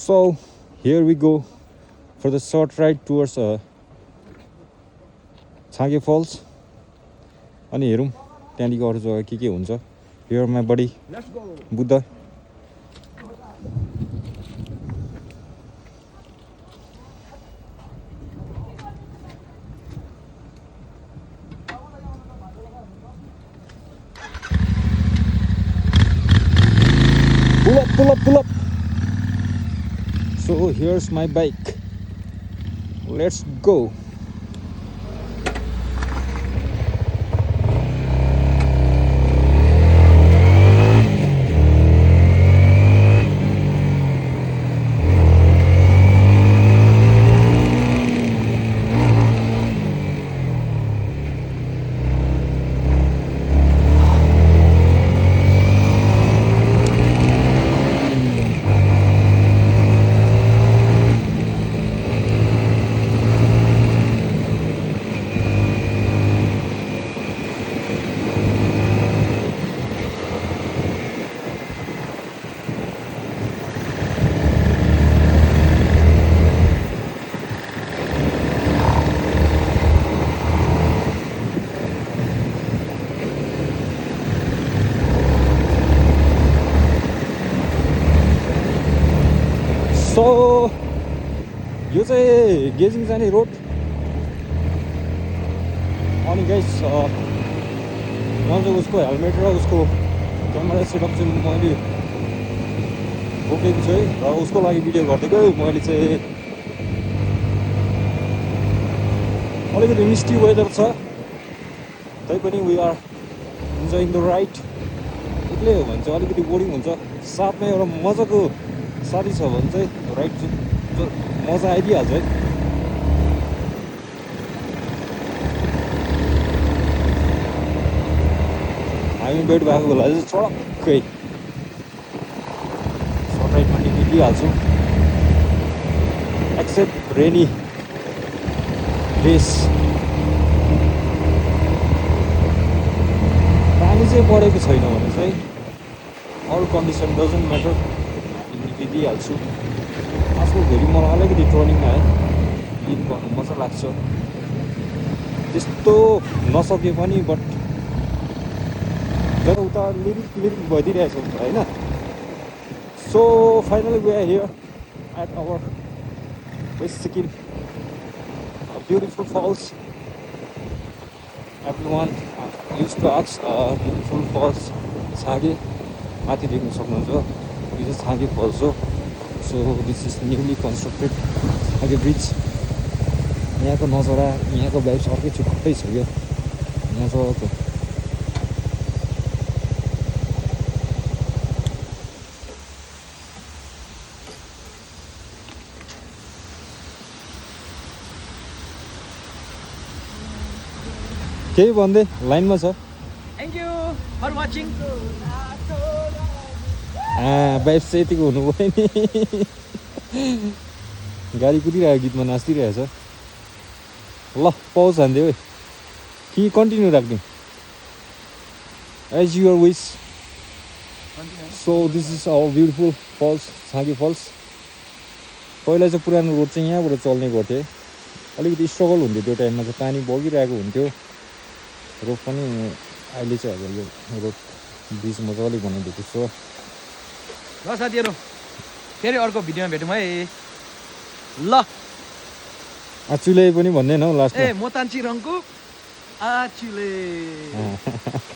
So here we go for the short ride towards Chage Falls. अनि हेरौँ त्यहाँदेखि अरू जग्गा के हुन्छ. Here my buddy Buddha. Pull up. So here's my bike. Let's go. So यो चाहिँ गेजिङ जाने रोड. अनि गाइस म चाहिँ उसको हेलमेट र उसको क्यामेरा सेटअप चाहिँ मैले बोकेको छु है. र उसको लागि भिडियो गरिदिएको. मैले चाहिँ अलिकति मिस्टी वेदर छ तैपनि we are enjoying the ride. एक्लै हो भने चाहिँ अलिकति बोरिङ हुन्छ. साथमा एउटा मजाको साथी छ भने चाहिँ राइड चाहिँ मजा आइदिइहाल्छ है. हामी भेट भएको बेला चाहिँ चडक्कै सर्ट राइडमा निक्लिदिइहाल्छौँ. Except rainy days. पानी चाहिँ परेको छैन भने चाहिँ अरू कन्डिसन डजन्ट म्याटर, निक्लिदिइहाल्छु. आजकल फेरि मलाई अलिकति टर्निङमा है लिड गर्नु मजा लाग्छ. त्यस्तो नसके पनि बट जब उता लिरिक भइदिइरहेछ होइन. So finally we are here at our West Sikkim beautiful falls. Everyone use to ask beautiful falls छागे. माथि देख्न सक्नुहुन्छ यो चाहिँ छागे फल्स हो. So this is newly constructed छागे ब्रिज. यहाँको नजारा, यहाँको भाइब्स अर्कै छुट्टै छ. यो मजाको. केही भन्दै लाइनमा छ. Thank you for watching. Vibes चाहिँ यतिको हुनुभयो नि. गाडी कुदिरहेको गीतमा नाचिदिइरहेछ. ल पाउज हान्दियो है कि कन्टिन्यू राख्ने as your wish. So this is our beautiful falls छागे फल्स. पहिला चाहिँ पुरानो रोड चाहिँ यहाँबाट चल्ने गर्थ्यो. अलिकति स्ट्रगल हुन्थ्यो त्यो टाइममा चाहिँ. पानी बगिरहेको हुन्थ्यो. रोड पनि अहिले चाहिँ अब यो रोड ब्रिज मजाले बनाइदिएको छ. ल साथीहरू फेरि अर्को भिडियोमा भेटौँ है. ल आचुले पनि भन्दैन हौ लास्टमा. ए म तान्ची रङको आचुले.